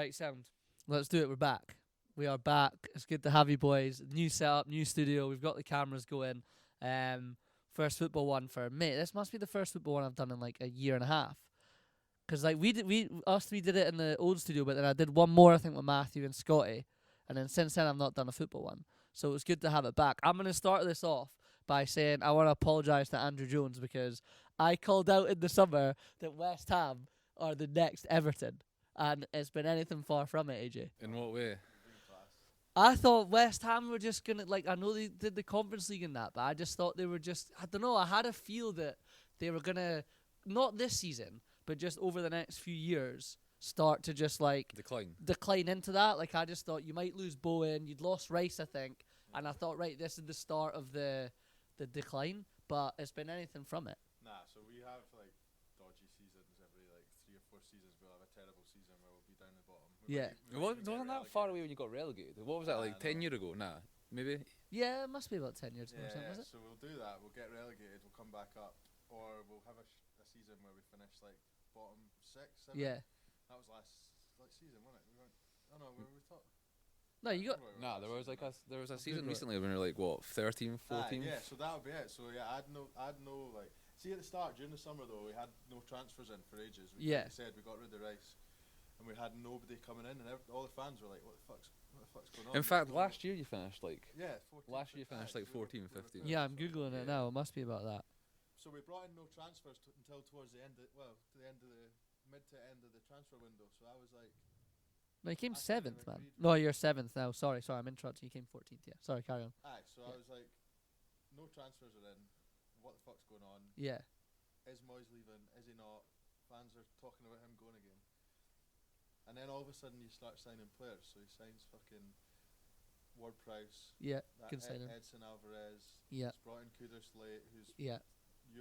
Right, sound. Let's do it. We're back. We are back. It's good to have you boys. New setup, new studio. We've got the cameras going. First football one for mate. This must be the first football one I've done in like a year and a half. Cause like us three did it in the old studio, but then I did one more I think with Matthew and Scotty, and then since then I've not done a football one. So it's good to have it back. I'm gonna start this off by saying I want to apologise to Andrew Jones because I called out in the summer that West Ham are the next Everton. And it's been anything far from it, AJ. In what way? I thought West Ham were just going to, like, I know they did the Conference League and that, but I just thought they were just, I don't know, I had a feel that they were going to, not this season, but just over the next few years, start to just, like, decline into that. Like, I just thought you might lose Bowen, you'd lost Rice, I think, and I thought, right, this is the start of the decline, but it's been anything from it. Nah, so we have, like, dodgy seasons every, like, 3 or 4 seasons. We'll have a terrible season where we'll be down the bottom. Wasn't that far away when you got relegated? What was that, like 10 years ago? Nah, maybe? Yeah, it must be about 10 years ago or something, was it? So we'll do that. We'll get relegated, we'll come back up, or we'll have a season where we finish, like, bottom 6, 7. Yeah. That was last season, wasn't it? We went, oh no, where were we top? No, you got... Nah, there was a season recently when we were like, what, 13, 14? Yeah, so that would be it. So yeah, I had no, like, see at the start, during the summer though, we had no transfers in for ages. Like said, we got rid of Rice, and we had nobody coming in, and all the fans were like, what the fuck's going on? In fact, last year you finished like... Yeah, 14, 15. Yeah, I'm Googling it now. It must be about that. So we brought in no transfers until towards the end of, to the end of the, mid to end of the transfer window, so I was like... No, you came 7th, man. No, you're 7th now. Sorry, I'm interrupting. You came 14th, yeah. Sorry, carry on. Aye, so I was like, no transfers are in. What the fuck's going on? Yeah. Is Moyes leaving? Is he not? Fans are talking about him going again. And then all of a sudden you start signing players. So he signs fucking Ward-Prowse. Yeah, good signing. Edson Alvarez. Yeah. He's brought in Kudus-Slate, who's... Yeah.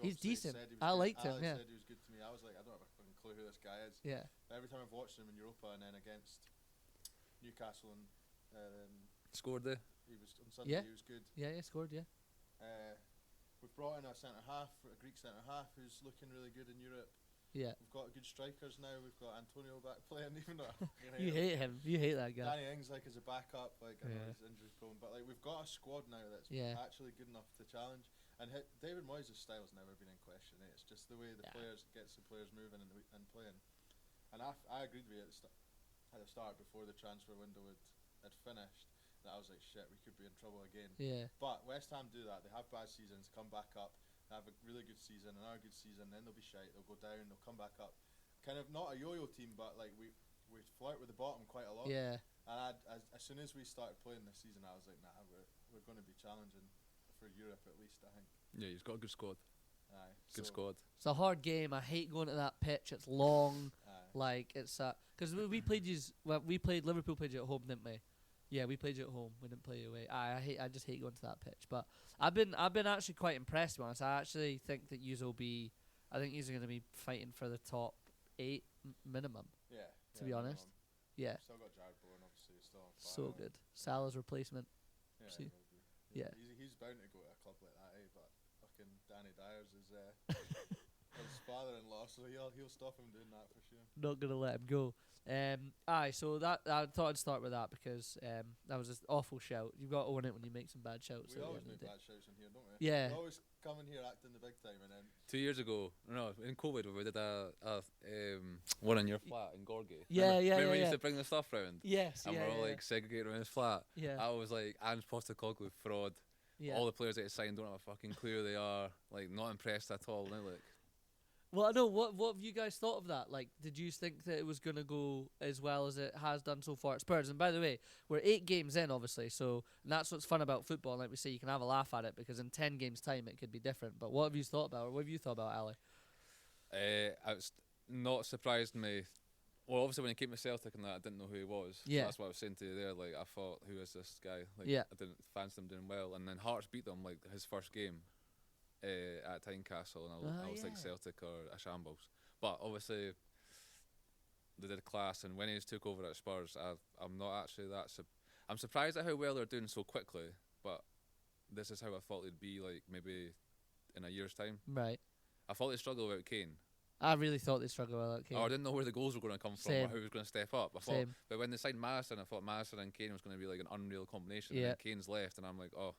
He's decent. I liked him, Alex yeah. said he was good to me. I was like, I don't have a fucking clue who this guy is. Yeah. But every time I've watched him in Europa and then against Newcastle and scored there. He was on Sunday. Yeah. He was good. Yeah, scored. Yeah. We've brought in a centre half, a Greek centre half, who's looking really good in Europe. Yeah. We've got good strikers now. We've got Antonio back playing, even though you hate him. You hate that guy. Danny Ings like as a backup, like I know he's injury prone, but like we've got a squad now that's actually good enough to challenge. And David Moyes' style's never been in question. It's just the way the players gets the players moving and playing. And I agreed with you at the start before the transfer window had finished that I was like, shit, we could be in trouble again. Yeah. But West Ham do that. They have bad seasons, come back up, they have a really good season, another good season, then they'll be shite, they'll go down, they'll come back up. Kind of not a yo-yo team, but like we flirt with the bottom quite a lot. Yeah. And as soon as we started playing this season, I was like, nah, we're going to be challenging for Europe at least, I think. Yeah, he's got a good squad. Aye. Good squad. It's a hard game. I hate going to that pitch. It's long. Aye. Like it's because we played Liverpool played you at home, didn't we? Yeah, we played you at home. We didn't play you away. I just hate going to that pitch. But I've been actually quite impressed, to be honest. I actually think that yous will be. I think yous are going to be fighting for the top 8 minimum. Yeah. To be honest. Yeah. Still got Jared Bowen, obviously. Still on fire. So good. Salah's replacement. Yeah. See? Yeah. He's bound to go to a club like that, But fucking Danny Dyer's his father-in-law, so he'll stop him doing that for sure. Not gonna let him go. So that I thought I'd start with that because that was an awful shout. You've got to own it when you make some bad shouts. We always make bad shouts in here, don't we? Yeah. We always come in here acting the big time, and then 2 years ago, in COVID, we did a one in your flat in Gorgie. Remember we used to bring the stuff round? Yes. And we're all like segregated around his flat. Yeah. I was like, Ange Postecoglou fraud. Yeah. All the players that he signed don't have a fucking clue who they are. Like, not impressed at all. Now, like. Well, I know. What have you guys thought of that? Like, did you think that it was going to go as well as it has done so far at Spurs? And by the way, we're 8 games in, obviously, so that's what's fun about football. Like we say, you can have a laugh at it because in 10 games' time it could be different. But what have you thought about, or what have you thought about Ali? I was not surprised me. Well, obviously when he came to Celtic and that, I didn't know who he was. Yeah. So that's what I was saying to you there. Like, I thought, who is this guy? Like, yeah. I didn't fancy him doing well. And then Hearts beat them, like, his first game at Newcastle. And I was like, Celtic or a shambles. But obviously, they did class. And when he took over at Spurs, I'm not actually that... I'm surprised at how well they're doing so quickly. But this is how I thought they'd be, like, maybe in a year's time. Right. I thought they'd struggle without Kane. I really thought they'd struggle with Kane. I didn't know where the goals were going to come from Same. or who was going to step up. Same. But when they signed Madison, I thought Madison and Kane was going to be like an unreal combination. Yeah. And then Kane's left, and I'm like, oh,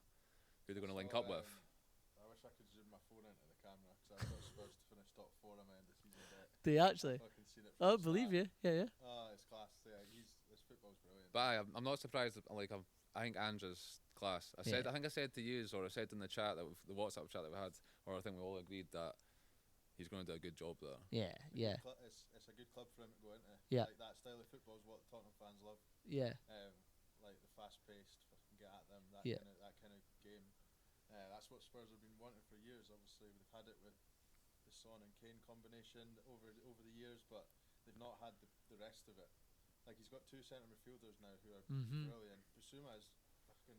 who are they going to link up with? I wish I could zoom my phone into the camera because I've got Spurs to finish top 4 on my end of season bet. Do you actually? I've fucking seen it Oh, from the believe start. you. Yeah. Oh, it's class. Yeah, this football's brilliant. But I'm not surprised. I think Ange's class. I think I said to you, or I said in the chat the WhatsApp chat that we had, or I think we all agreed that he's going to do a good job there. Yeah. It's a good club for him to go into. Yeah. Like that style of football is what Tottenham fans love. Yeah. Like the fast-paced, get at them, that kind of game. That's what Spurs have been wanting for years. Obviously, we've had it with the Son and Kane combination over the years, but they've not had the rest of it. Like he's got 2 centre midfielders now who are brilliant. Basuma is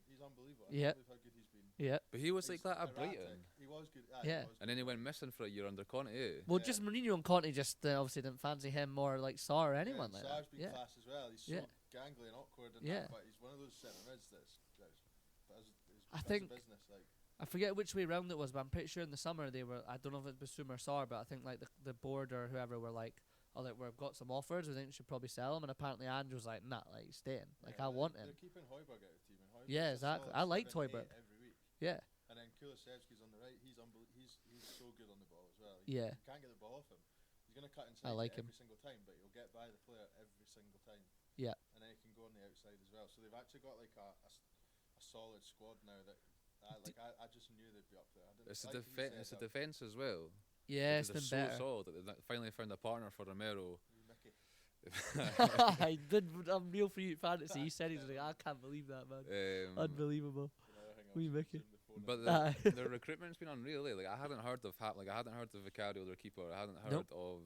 he's unbelievable. I can't believe how good he's been. Yeah. But he was like that at erratic. Brighton. He was good. Yeah. He was And then he went missing for a year under Conte. Well, just Mourinho and Conte just obviously didn't fancy him more like Sarr or anyone like Sarr's that. been class as well. He's so gangly and awkward and that, but he's one of those centre mids that's I think business. Like I forget which way round it was, but I'm pretty sure in the summer they were. I don't know if it was Basuma or Sarr, but I think like the board or whoever were like, oh, like we've got some offers. We think we should probably sell him. And apparently Andrew was like, nah, like he's staying. Like I want him. They're keeping Højbjerg out of the team. And Højbjerg's Yeah, a exactly. solid I liked 7, 8 Højbjerg. every week. Yeah. And then Kulusevski's on the right. He's so good on the ball as well. Yeah. You can't get the ball off him. He's gonna cut inside I like every him. single time, but he'll get by the player every single time. Yeah. And then he can go on the outside as well. So they've actually got like a solid squad now that. I just knew they'd be up there. It's a defence as well. Yeah, it's been so better. solid that they finally found a partner for Romero. Mickey. I did. I'm real for you fantasy. He said he was like, I can't believe that, man. Unbelievable. Wee Mickey. But their recruitment's been unreal. Like I hadn't heard of I hadn't heard of Vicario, their keeper. I hadn't heard of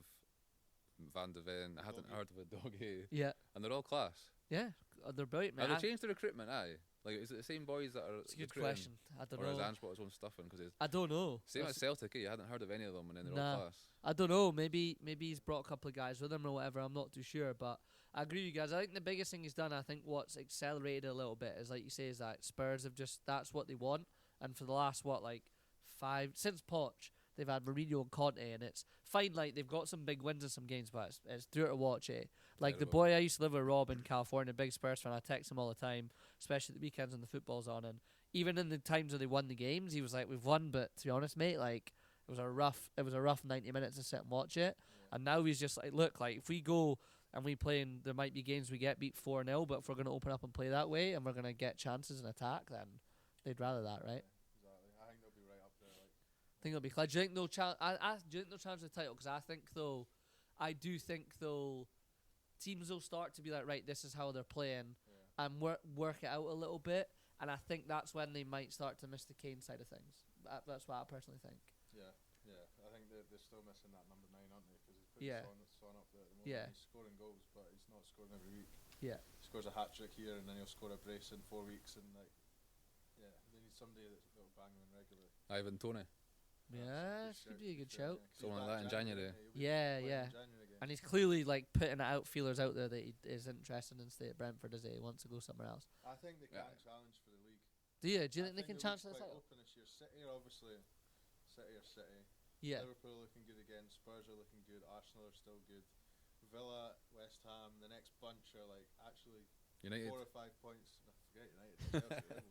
Van de Ven. I hadn't heard of Udogie. Yeah. And they're all class. Yeah, they're brilliant, man. Have they changed the recruitment? Aye. Like, is it the same boys that are? It's a good question. I don't know. Or has Ange got his own stuff in? Because I don't know. Same as Celtic, you hadn't heard of any of them, and then they're all class. I don't know. Maybe he's brought a couple of guys with him or whatever. I'm not too sure, but I agree with you guys. I think the biggest thing he's done, I think what's accelerated a little bit is, like you say, is that Spurs have that's what they want. And for the last, since Poch, they've had Mourinho and Conte, and it's fine. Like, they've got some big wins in some games, but it's through to watch, eh? Like, the boy I used to live with, Rob, in California, big Spurs fan, I text him all the time, especially the weekends when the football's on, and even in the times when they won the games, he was like, we've won, but to be honest, mate, like, it was a rough 90 minutes to sit and watch it. And now he's just like, look, like, if we go and we play, and there might be games we get beat 4-0, but if we're going to open up and play that way, and we're going to get chances and attack, then they'd rather that, right? Exactly. I think they'll be right up there. Like. I think it'll be clear. Do you think no chance? Do you think no chance of the title? Because I do think teams will start to be like, right, this is how they're playing, and work it out a little bit. And I think that's when they might start to miss the Kane side of things. That's what I personally think. Yeah. I think they're still missing that number 9, aren't they? Because he's put Son up there at the moment. Yeah. He's scoring goals, but he's not scoring every week. Yeah. He scores a hat trick here, and then he'll score a brace in 4 weeks, and they need somebody that'll bang them in regularly. Ivan Toney. Yeah, this could be a good shout. Someone like that in January. Yeah. And he's clearly like putting out feelers out there that he is interested in stay at Brentford, does he? He wants to go somewhere else. I think they can challenge for the league. Do you think they can challenge for the title? title? Open this year. City are obviously City. Yeah. Liverpool are looking good again. Spurs are looking good. Arsenal are still good. Villa, West Ham, the next bunch are like actually United. 4 or 5 points. No, forget United.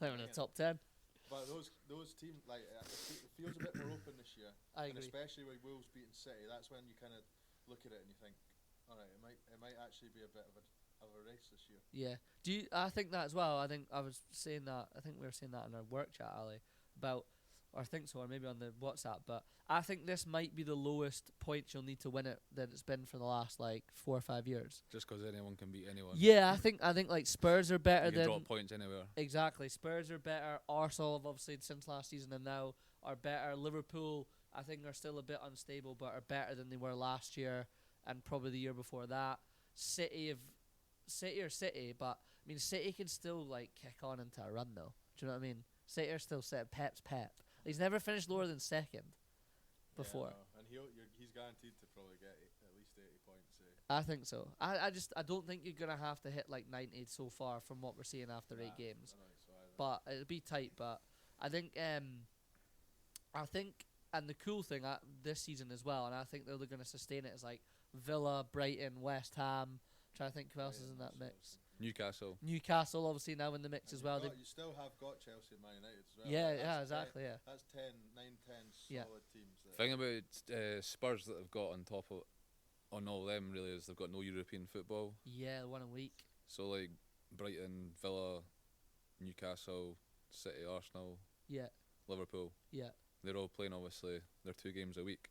They're in the top 10. But those teams, like, it feels a bit more open this year. I and agree. especially with Wolves beating City, that's when you kind of look at it and you think, all right, it might actually be a bit of a race this year. Yeah. I think that as well. I think I was saying that. I think we were saying that in our work chat, Ali, about, or I think so, or maybe on the WhatsApp. But I think this might be the lowest points you'll need to win it that it's been for the last 4 or 5 years. Just because anyone can beat anyone. Yeah, I think like Spurs are better you can than drop points anywhere. Exactly. Spurs are better. Arsenal have obviously since last season and now are better. Liverpool, I think, are still a bit unstable, but are better than they were last year and probably the year before that. City, but I mean, City can still like kick on into a run though. Do you know what I mean? City are still set. Pep's Pep. He's never finished lower than second before. Yeah, and he's guaranteed to probably get at least 80 points. I think so. I don't think you're gonna have to hit like 90 so far from what we're seeing after 8 games. I don't think so either. But it'll be tight. But I think and the cool thing this season as well, and I think they're going to sustain it, is like Villa, Brighton, West Ham. Trying to think who else is in that mix. Newcastle obviously now in the mix as well. You still have got Chelsea and Man United as well. Yeah, yeah, exactly. Yeah, that's 9-10 solid teams. The thing about Spurs that they've got on top of on all them really is they've got no European football. Yeah, 1 a week. So like Brighton, Villa, Newcastle, City, Arsenal, Liverpool. Yeah, they're all playing obviously their 2 games a week.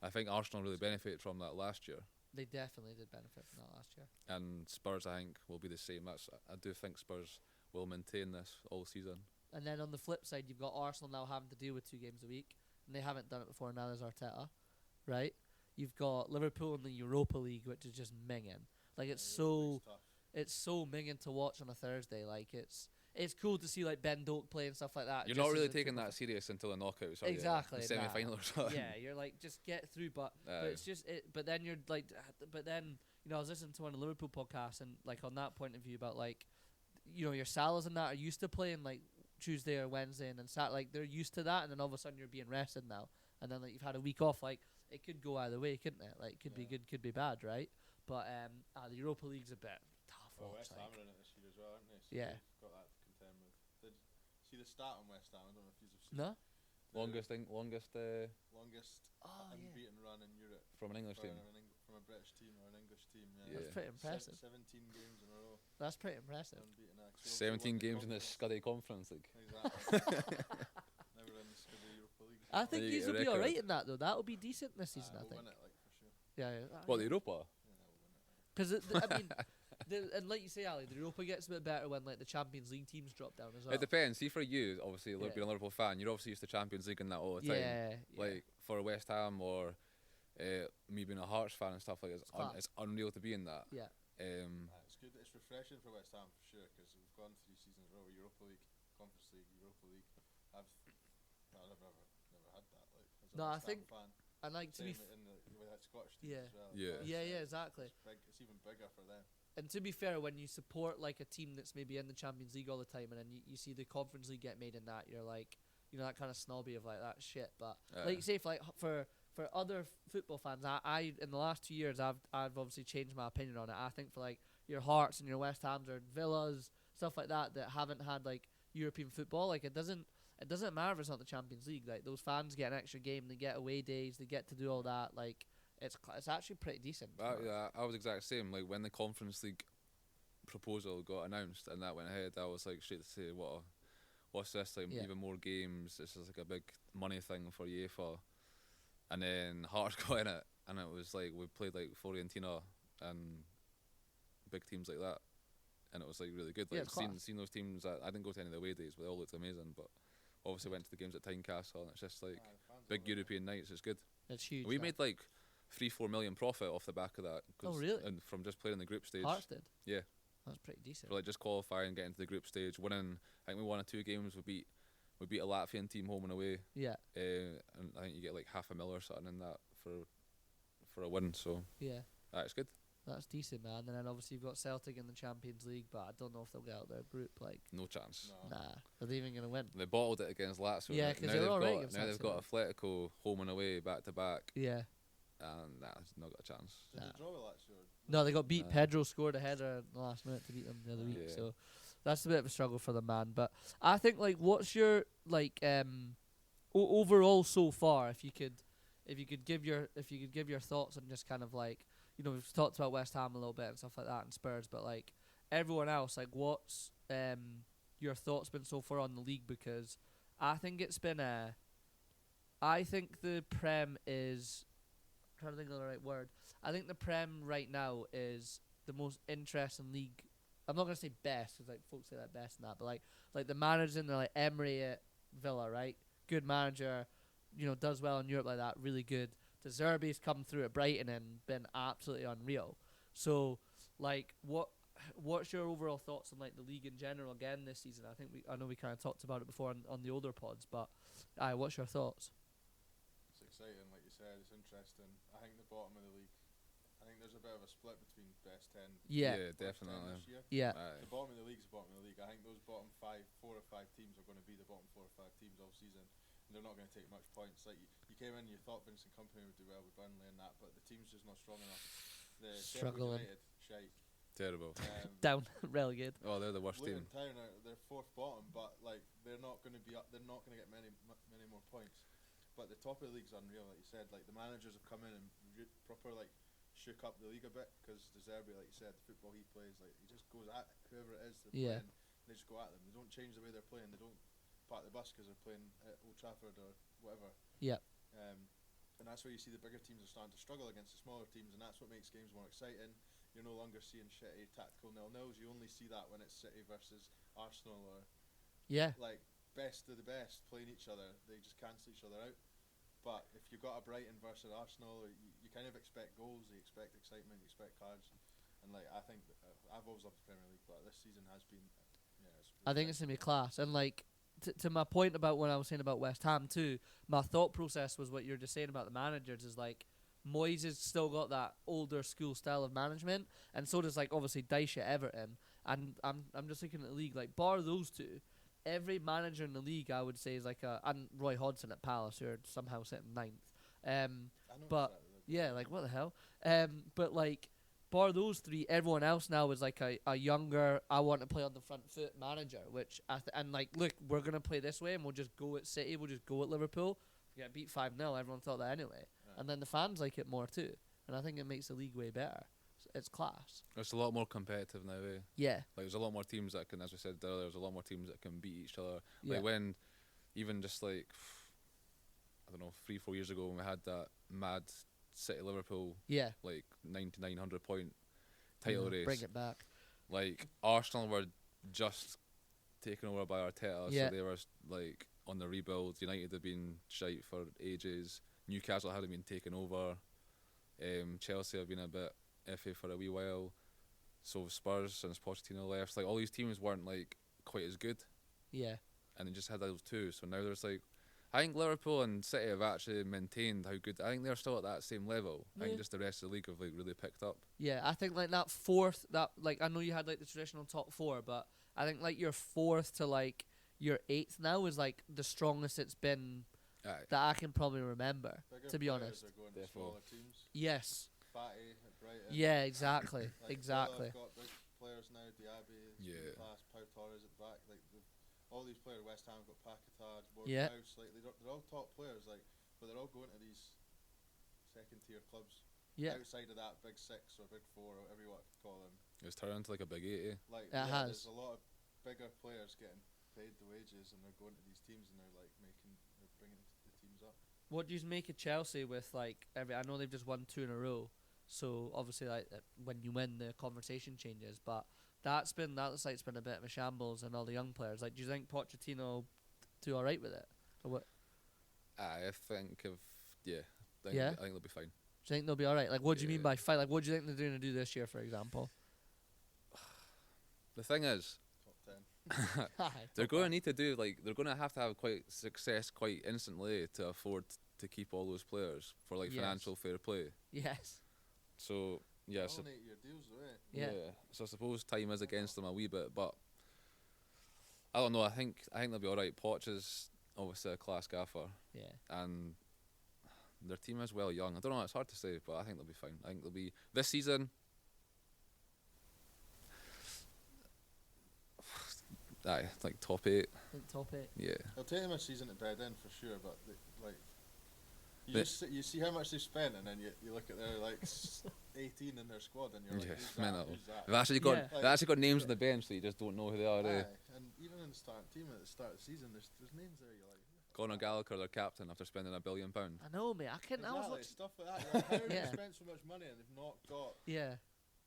I think Arsenal really benefited from that last year. They definitely did benefit from that last year. And Spurs, I think, will be the same. I do think Spurs will maintain this all season. And then on the flip side, you've got Arsenal now having to deal with 2 games a week, and they haven't done it before. Now there's Arteta, right? You've got Liverpool in the Europa League, which is just minging. Like it's so minging to watch on a Thursday. Like it's cool to see like Ben Doak play and stuff like that. You're not really taking that serious until the knockouts, are exactly, you? The semi-final or something. Yeah, you're like just get through, but it's just it. But then you're like, but then I was listening to one of the Liverpool podcasts, and like on that point of view about like, your Salahs and that are used to playing like Tuesday or Wednesday, and then like they're used to that, and then all of a sudden you're being rested now, and then like you've had a week off. Like it could go either way, couldn't it? Like could be good, could be bad, right? But the Europa League's a bit tough. Well, West Ham are in it this year as well, aren't they? So yeah. Got that to contend with. See the start on West Ham. I don't know if you've seen. No. Longest unbeaten run in Europe from an English team. From a British team or an English team. Yeah. That's pretty impressive. 17 games in a row. That's pretty impressive. 17 games in the Scuddy Conference League. Exactly. Never in the Scuddy Europa League. I think these will be alright in that though. That will be decent this season. I think. We'll win it, like, for sure. Yeah. What, the Europa? Yeah, we'll win it. Because I mean. And like you say, Ali, the Europa gets a bit better when like the Champions League teams drop down as well. It depends. See, for you, obviously, being a Liverpool fan, you're obviously used to Champions League and that all the time. Yeah. Like for West Ham or me being a Hearts fan and stuff like that, it's unreal to be in that. Yeah. It's good. It's refreshing for West Ham for sure, because we've gone 3 seasons in a row: Europa League, Conference League, Europa League. I've never had that. Like, as a West Ham fan. And like to be with that Scottish team as well. Yeah, exactly. It's even bigger for them. And to be fair, when you support like a team that's maybe in the Champions League all the time, and then you see the Conference League get made in that, you're like, that kind of snobby of like that shit. But like you say, for other football fans, I in the last 2 years I've obviously changed my opinion on it. I think for like your Hearts and your West Hams or Villas, stuff like that haven't had like European football, like it doesn't matter if it's not the Champions League. Like those fans get an extra game, they get away days, they get to do all that. Like it's actually pretty decent. I was exactly the same. Like when the Conference League proposal got announced and that went ahead, I was like straight to say, what's this? Like even more games. This is like a big money thing for UEFA. And then Hearts got in it, and it was like we played like Fiorentina and big teams like that, and it was like really good. Like seeing those teams. I didn't go to any of the away days, but they all looked amazing. But obviously went to the games at Tynecastle, and it's just like big European nights. It's good. It's huge. We made like 3-4 million profit off the back of that. Oh really? And from just playing in the group stage. Hearts did. Yeah. That's pretty decent. For like just qualifying, getting to the group stage, winning. I think we won 2 games. We beat a Latvian team home and away. Yeah. And I think you get like $500,000 or something in that for a win. So yeah, it's good. That's decent, man. And then obviously you've got Celtic in the Champions League, but I don't know if they'll get out of their group. Like no chance. No. Nah, are they even gonna win? They bottled it against Lazio. Yeah, because they're alright against Now they've got Atletico home and away back to back. Yeah. And it's not got a chance. Did they draw with Lazio? No, they got beat. Pedro scored a header in the last minute to beat them the other week. Yeah. So that's a bit of a struggle for the man. But I think like, what's your like overall so far? If you could give your thoughts on just kind of like, we've talked about West Ham a little bit and stuff like that and Spurs, but like everyone else, like what's your thoughts been so far on the league? Because I think it's been I think the Prem is. I'm trying to think of the right word. I think the Prem right now is the most interesting league. I'm not gonna say best because like folks say that best and that, but like the managers in there, like Emery at Villa, right? Good manager, does well in Europe like that, really good. De Zerbi's come through at Brighton and been absolutely unreal. So like what's your overall thoughts on like the league in general again this season? I know we kind of talked about it before on the older pods, but what's your thoughts? It's exciting, like you said. It's interesting. I think the bottom of the league. I think there's a bit of a split between best 10. Yeah, definitely. This year. Yeah. The bottom of the league is the bottom of the league. I think those bottom 4 or 5 teams are going to be the bottom 4 or 5 teams all season. they're not going to take much points. Like you came in, you thought Vincent Kompany would do well with Burnley and that, but the team's just not strong enough. The Struggling. United, shite. Terrible. Down, relegated. Oh, they're the worst Luton team. Town they're fourth bottom, but like they're not going to be up. They're not going to get many more points. But the top of the league's unreal, like you said. Like the managers have come in and proper like shook up the league a bit because De Zerbi, like you said, the football he plays, like he just goes at whoever it is they're playing. They just go at them. They don't change the way they're playing. They don't park the bus because they're playing at Old Trafford or whatever. Yeah. And that's where you see the bigger teams are starting to struggle against the smaller teams, and that's what makes games more exciting. You're no longer seeing shitty tactical 0-0s. You only see that when it's City versus Arsenal or like best of the best playing each other. They just cancel each other out. But if you've got a Brighton versus Arsenal, you kind of expect goals, you expect excitement, you expect cards. And like I think I've always loved the Premier League, but this season has been I think it's gonna be class. And like to my point about what I was saying about West Ham too, my thought process was what you're just saying about the managers is like Moyes has still got that older school style of management, and so does like obviously Dyche at Everton. And I'm just looking at the league, like bar those two, every manager in the league I would say is like and Roy Hodgson at Palace who are somehow sitting ninth. But yeah, like what the hell? But like bar those three, everyone else now is like a younger, I want to play on the front foot manager, which and like look, we're gonna play this way and we'll just go at City, we'll just go at Liverpool. We get beat 5-0, everyone thought that anyway. And then the fans like it more too. And I think it makes the league way better. It's class. It's a lot more competitive now, eh? Yeah. Like there's a lot more teams that can, as we said earlier, there's a lot more teams that can beat each other. Yeah. Like when, even just like, I don't know, 3-4 years ago when we had that mad City Liverpool, like 99-100 point title race. Bring it back. Like Arsenal were just taken over by Arteta, so they were like on the rebuild. United had been shite for ages. Newcastle hadn't been taken over. Chelsea have been a bit iffy for a wee while. So Spurs since Pochettino left, like all these teams weren't like quite as good. Yeah. And they just had those two. So now there's like, I think Liverpool and City have actually maintained how good. I think they're still at that same level. I think just the rest of the league have like really picked up. Yeah, I think like that fourth, that like I know you had like the traditional top four, but I think like your fourth to like your eighth now is like the strongest it's been that I can probably remember. Bigger to be honest. are going to smaller teams. Yes. Fatty at Brighton. Yeah, exactly. Like exactly. They've got big players now. Diaby, class, Pau Torres at the back. Like all these players, West Ham got Paquetá, Ward-Prowse. Like they're all top players. Like, but they're all going to these second tier clubs. Yeah. Outside of that big six or big four or whatever you want to call them. It's turned into like a big 80. Like it has. There's a lot of bigger players getting paid the wages, and they're going to these teams, and they're like they're bringing the teams up. What do you make of Chelsea with like I know they've just won 2 in a row, so obviously like when you win the conversation changes, but that looks like it's been a bit of a shambles and all the young players. Like, do you think Pochettino do all right with it, or what? I think I think they'll be fine. Do you think they'll be all right? Like, what do you mean by fight? Like, what do you think they're going to do this year, for example? The thing is, top 10. they're going to need to do they're going to have quite success quite instantly to afford to keep all those players for like financial fair play. Yes. So yeah, so 8-year deals, right? Yeah. So I suppose time is against them a wee bit, but I don't know. I think they'll be all right. Poch is obviously a class gaffer. Yeah. And their team is well young. I don't know. It's hard to say, but I think they'll be fine. I think they'll be this season. Aye, like top 8. Top 8. Yeah. I'll take them a season at dead end for sure, but you see how much they spent, and then you look at their 18 in their squad, and you're like, who's that? They've actually got names on the bench that you just don't know who they are. And even in the starting team at the start of the season, there's names there you're like. Conor Gallagher, their captain, after spending £1 billion. I know, mate. I couldn't. Exactly, I was watching stuff like that. Like, how have they spent so much money and they've not got? Yeah.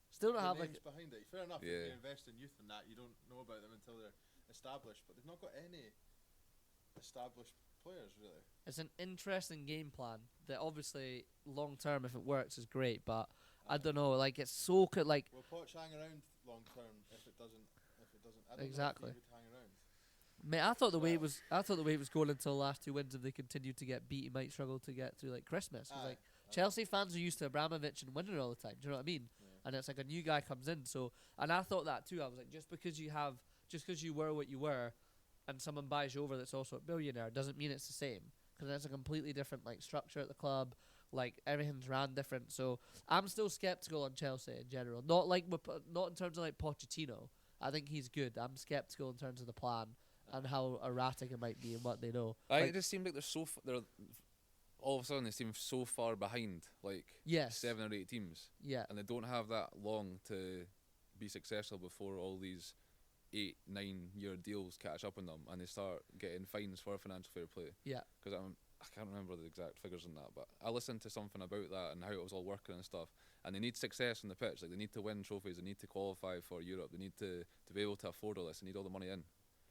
Still don't have names behind it. Fair enough. If you invest in youth and that, you don't know about them until they're established. But they've not got any established players really. It's an interesting game plan that obviously long term, if it works, is great. But I don't know. Like it's so good. Like will Poch hang around long term if it doesn't? I don't exactly. know if he would hang around. Mate, I thought the way it was going until the last 2 wins. If they continue to get beat, he might struggle to get through like Christmas. Like Chelsea fans are used to Abramovich and winning all the time. Do you know what I mean? Yeah. And it's like a new guy comes in. So, and I thought that too. I was like, just because you were what you were, and someone buys you over that's also a billionaire doesn't mean it's the same, because it's a completely different like structure at the club. Like everything's ran different, so I'm still skeptical on Chelsea in general. Not like not in terms of like Pochettino. I think he's good. I'm skeptical in terms of the plan and how erratic it might be and what they know. It just seems like they're all of a sudden they seem so far behind, like Yes. 7 or 8 teams. Yeah. And they don't have that long to be successful before all these 8-9 year deals catch up on them and they start getting fines for financial fair play. Yeah. Because I can't remember the exact figures on that, but I listened to something about that and how it was all working and stuff. And they need success on the pitch. Like they need to win trophies. They need to qualify for Europe. They need to be able to afford all this. They need all the money in.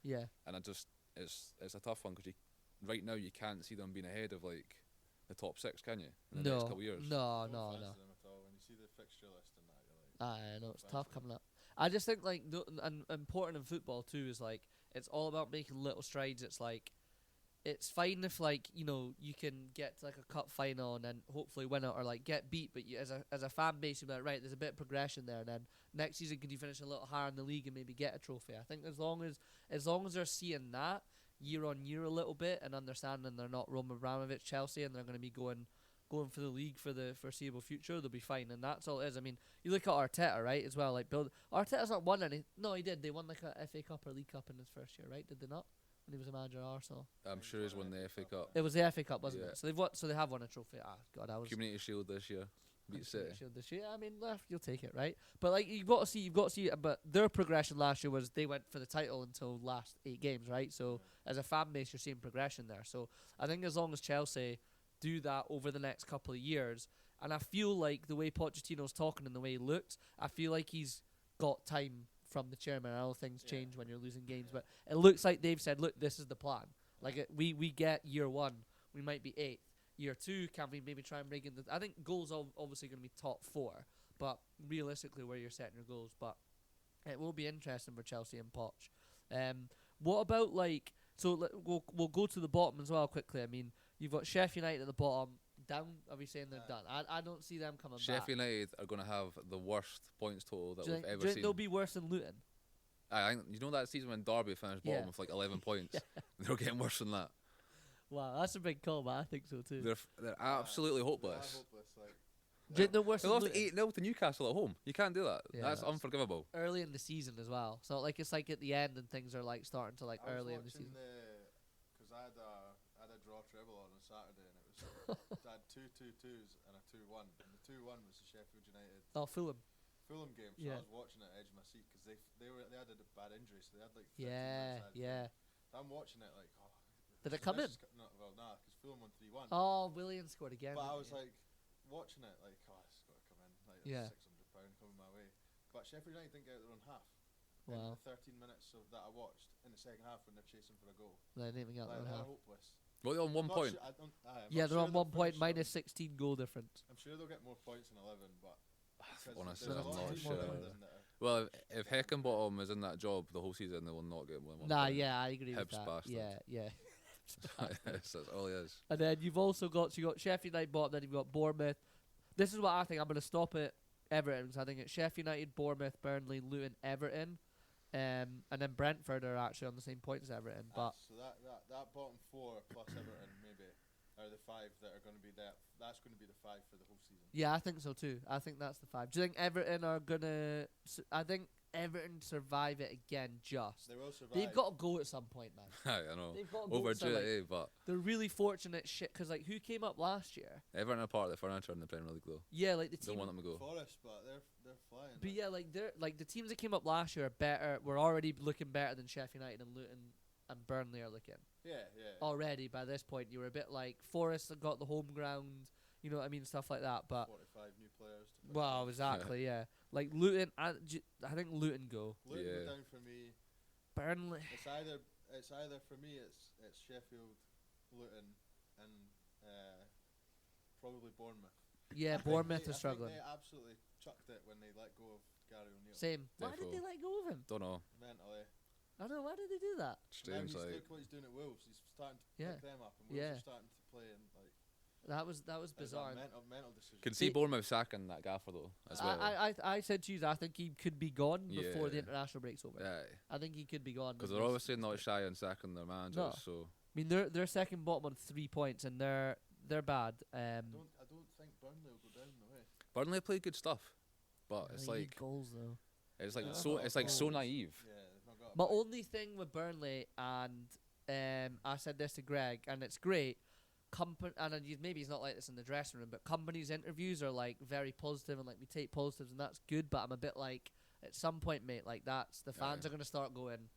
Yeah. And it's a tough one because right now you can't see them being ahead of like the top 6, can you? In the next couple of years. No. Them at all. When you see the fixture list and that, you're like, I know it's tough coming up. I just think like and important in football too is like it's all about making little strides. It's like it's fine if like you can get to like a cup final and then hopefully win it or like get beat, but you, as a fan base you're like, right, there's a bit of progression there, and then next season could you finish a little higher in the league and maybe get a trophy. I think as long as they're seeing that year on year a little bit and understanding they're not Roman Abramovich Chelsea and they're going to be going for the league for the foreseeable future, they'll be fine, and that's all it is. I mean, you look at Arteta, right, as well. Like Arteta's not won any. No, he did. They won like a FA Cup or League Cup in his first year, right? Did they not? When he was a manager at Arsenal. I'm sure he's won the FA Cup. It was the FA Cup, wasn't Yeah. it? So they've won. So they have won a trophy. God, I was. Community Shield this year. Beat City. Shield this year. I mean, you'll take it, right? But like you've got to see. But their progression last year was they went for the title until last 8 games, right? So as a fan base, you're seeing progression there. So I think as long as Chelsea do that over the next couple of years, and I feel like the way Pochettino's talking and the way he looks, I feel like he's got time from the chairman. I know things change when you're losing games, but it looks like they've said, look, this is the plan. Like we get year 1, we might be 8th. Year 2, can we maybe try and bring in I think goals obviously going to be top 4, but realistically where you're setting your goals. But it will be interesting for Chelsea and Poch. What about like, so we'll go to the bottom as well quickly. I mean, you've got Sheffield United at the bottom. Down, are we saying they're done? I don't see them coming back. Sheffield United are going to have the worst points total that we've ever do you think seen. they'll be worse than Luton? You know that season when Derby finished bottom with like 11 points? They're getting worse than that. Wow, that's a big call, but I think so too. They're absolutely hopeless. Do you think they're worse They than lost Luton? 8-0 to Newcastle at home. You can't do that. Yeah, that's unforgivable. Early in the season as well. So like it's like at the end and things are like starting to like early in the season. Because I had a draw treble on Saturday and it was I had 2 2-2s and a 2-1, and the 2-1 was the Sheffield United Fulham game. So I was watching it at edge of my seat because they had a bad injury, so they had like 13 minutes. So I'm watching it like, did it come in? Nah, because Fulham won 3-1. Oh, Williams scored again. But I was like watching it like, it's got to come in. Like £600 coming my way. But Sheffield United didn't get their own half. Wow. In the 13 minutes that I watched in the second half when they're chasing for a goal. They didn't even get their own half. They're hopeless. Well, they're on 1 point. They're on 1 point minus 16 goal difference. I'm sure they'll get more points than 11, but honestly, I'm not sure. Well, if Heckenbottom is in that job the whole season, they will not get more. Nah, I agree with Hibs that. bastard. Yeah. That's all he is. And then you've also got Sheffield United bottom, then you've got Bournemouth. This is what I think. I'm going to stop at Everton because I think it's Sheffield United, Bournemouth, Burnley, Luton, Everton. And then Brentford are actually on the same point as Everton. But so that bottom 4 plus Everton maybe are the 5 that are going to be there. That's going to be the 5 for the whole season. Yeah, I think so too. I think that's the 5. Do you think Everton are gonna? I think Everton survive it again. They will survive. They've got to go at some point, man. I know. They've got to go. Overdue, but they're really fortunate because like who came up last year? Everton are part of the furniture in the Premier League though. Yeah, like the team. Don't want them to go. Forest, but they're flying. But yeah, like the teams that came up last year are better. We're already looking better than Sheffield United and Luton and Burnley are looking. Yeah. Already by this point, you were a bit like Forest have got the home ground. You know what I mean, stuff like that. But 45 new players. Wow, exactly. Yeah, like Luton. I think Luton go. Luton go down for me. Burnley. It's either for me. It's Sheffield, Luton, and probably Bournemouth. Yeah, Bournemouth are struggling. I think they absolutely chucked it when they let go of Gary O'Neill. Same. Why did they let go of him? Don't know. Mentally. I don't know. Why did they do that? Strange. Look what he's doing at Wolves. He's starting to pick them up, and Wolves are starting to play and like. That was bizarre. Mental decision. Could see Bournemouth sacking that gaffer though as well. I said to you, I think he could be gone before the Yeah. international break's over. Aye. I think he could be gone Because they're obviously not shy on sacking their managers. No. So I mean, they're second bottom on 3 points, and they're bad. I don't think Burnley will go down the way. Burnley play good stuff, but it's They need like goals though. it's like Yeah. so it's like so naive. Yeah, they've not got. My only thing with Burnley, and I said this to Greg, and it's great. Maybe he's not like this in the dressing room, but companies' interviews are like very positive and like we take positives, and that's good. But I'm a bit like, at some point, mate, like that's the fans are gonna start going,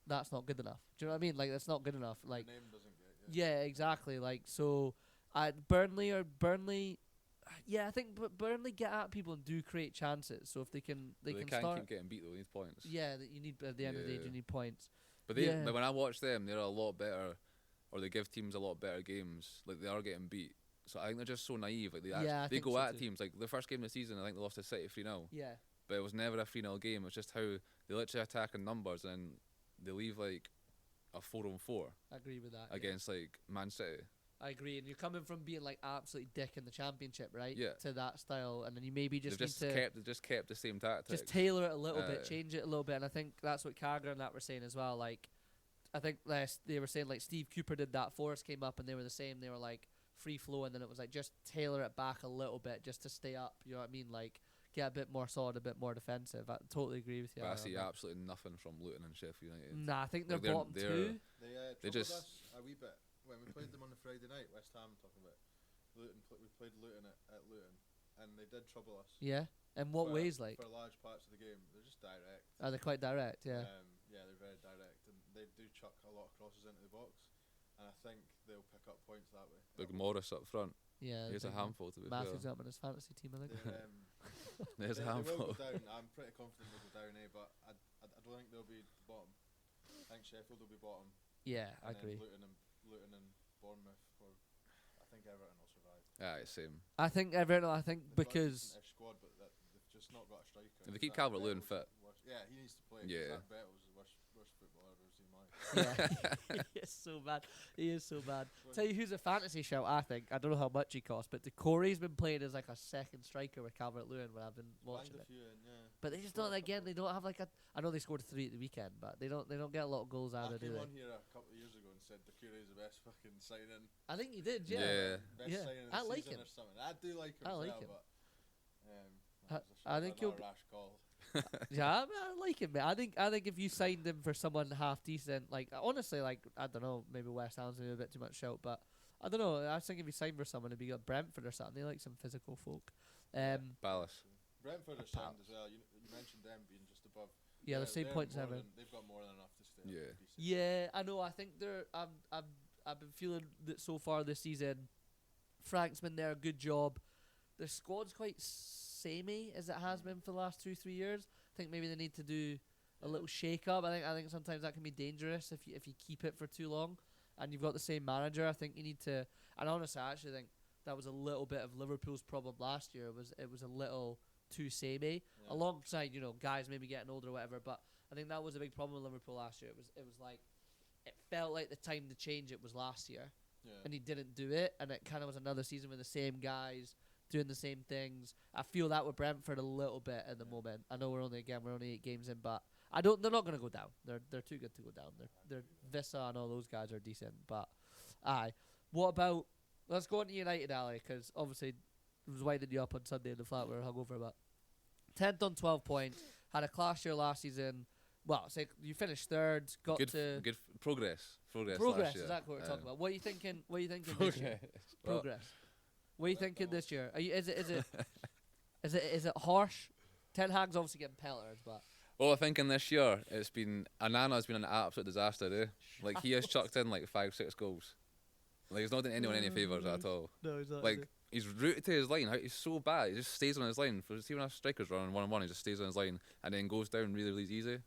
that's not good enough. Do you know what I mean? Like that's not good enough. Like the name doesn't get. Yeah. yeah, exactly. Like so, Burnley. Yeah, I think Burnley get at people and do create chances. So if they can, They can can't start. keep getting beat though. They need points. Yeah, that you need at the end of the day, Yeah. you need points. But they, Yeah. but when I watch them, they're a lot better, or they give teams a lot better games. Like they are getting beat. So I think they're just so naive. Like I they think go so at too. teams. Like the first game of the season, I think they lost to City 3-0. Yeah, But it was never a 3-0 game. It was just how they literally attack in numbers and they leave like a 4-on-4 I agree with that. yeah. against like Man City. I agree, and you're coming from being like absolutely dick in the championship, right? Yeah. To that style, and then you maybe just They've need to just kept the same tactics. just tailor it a little bit, Aye. change it a little bit, and I think that's what Carragher and that were saying as well. Like, I think they were saying like Steve Cooper did that. Forrest came up and they were the same. They were like free flow, and then it was like just tailor it back a little bit just to stay up. You know what I mean? Like get a bit more solid, a bit more defensive. I totally agree with you. But I on see that. absolutely nothing from Luton and Sheffield United. Nah, I think they're Like, they're- bottom they're- two. They just- troubled us a wee bit when we played them on the Friday night. West Ham talking about Luton. We played Luton at Luton, and they did trouble us. Yeah. In what for- ways, like? For large parts of the game, they're just direct. Are they quite direct? Yeah. Yeah, they're very direct, and they do chuck a lot of crosses into the box, and I think they'll pick up points that way. Big Morris up front. Yeah. He's a big handful to be Matthews fair. up in his fantasy team, I think. There's a They will handful. go down. I'm pretty confident they'll go down, but I don't think they'll be bottom. I think Sheffield will be bottom. Yeah, I and then agree. Luton and Bournemouth, or I think Everton will survive. Aye, same. I think Everton. I think They've got a because decent-ish squad, but they've just not got a striker. If they keep That Calvert-Lewin Bettles fit. was- Yeah, he needs to play. 'cause Yeah. That Bettles is the worst footballer I've ever seen in my life. yeah, he is so bad. He is so bad. Tell you who's a fantasy shout. I think I don't know how much he costs, but Decore's been playing as like a second striker with Calvert-Lewin when I've been watching Banged a it. few in, yeah. But they just Scored don't. a Again, couple. they don't have like a. I know they scored 3 at the weekend, but they don't get a lot of goals I either, do came they? on here a couple of years ago and said Decure's the best fucking signing. I think you did. Yeah. Yeah. Best Yeah, signing of I the like season him. or something. I do like him. I as like well, him. But, I- that was a I think another you'll- rash call. Yeah, I like him, mate. I think if you signed him for someone half decent, like honestly, like I don't know, maybe West Ham's maybe a bit too much shout, but I don't know. I think if you signed for someone, it'd be like Brentford or something. They like some physical folk. Palace. Brentford are sound as well. You mentioned them being just above. Yeah, the same points more ever. They've got more than enough to stay. Yeah. Decent. Yeah, I know. I think they're. I've been feeling that so far this season. Frank's been there, good job. The squad's quite samey as it has been for the last 2-3 years. I think maybe they need to do a little shake up. I think sometimes that can be dangerous if you keep it for too long, and you've got the same manager. I think you need to. And honestly, I actually think that was a little bit of Liverpool's problem last year. It was a little too samey. Yeah. Alongside guys maybe getting older or whatever, but I think that was a big problem with Liverpool last year. It was like it felt like the time to change it was last year, Yeah. and he didn't do it, and it kind of was another season with the same guys doing the same things. I feel that with Brentford a little bit at the moment. I know we're only 8 games in, but they're not gonna go down. They're too good to go down. They're Vissa and all those guys are decent, but what about? Let's go on to United, Ali, because obviously it was winding you up on Sunday in the flat. We were hungover, but 10th on 12 points. Had a class year last season. Well, say you finished third. Got Good, to good progress. Progress. progress. Last year. Exactly what we're talking about. What are you thinking? What are you thinking this year? Progress. Well, Progress. What are you thinking this year? Are you? Is it harsh? Ten Hag's obviously getting pelters, but Well, I think in this year it's been Anana's been an absolute disaster. Like he has chucked in like 5-6 goals. Like he's not doing anyone any favours at all. no, he's not. Like he's rooted to his line. He's so bad. He just stays on his line. For see when our strikers running 1-on-1, he just stays on his line and then goes down really, really easy.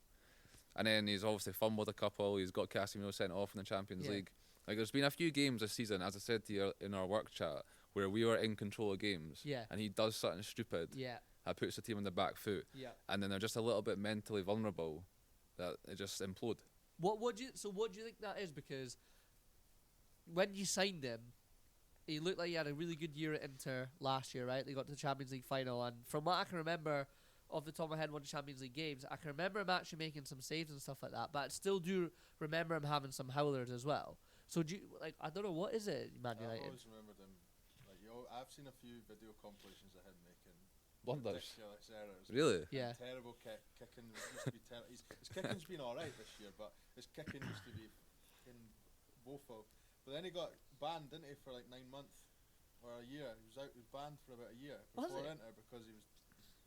And then he's obviously fumbled a couple. He's got Casemiro sent off in the Champions Yeah. League. Like there's been a few games this season, as I said to you in our work chat, where we were in control of games. Yeah. And he does something stupid Yeah. that puts the team on the back foot. Yeah. And then they're just a little bit mentally vulnerable that it just implode. What do you think that is? Because when you signed him, he looked like he had a really good year at Inter last year, right? They got to the Champions League final, and from what I can remember, off the top of my head, one Champions League games, I can remember him actually making some saves and stuff like that. But I still do remember him having some howlers as well. So do you, like, I don't know, what is it, Man United? I've always remembered him. Like, I've seen a few video compilations of him making blunders. ridiculous errors. Really? Yeah. Terrible kicking. Used to be his kicking's been alright this year, but his kicking used to be fucking woeful. But then he got banned, didn't he, for like 9 months or a year? He was banned for about a year before Inter because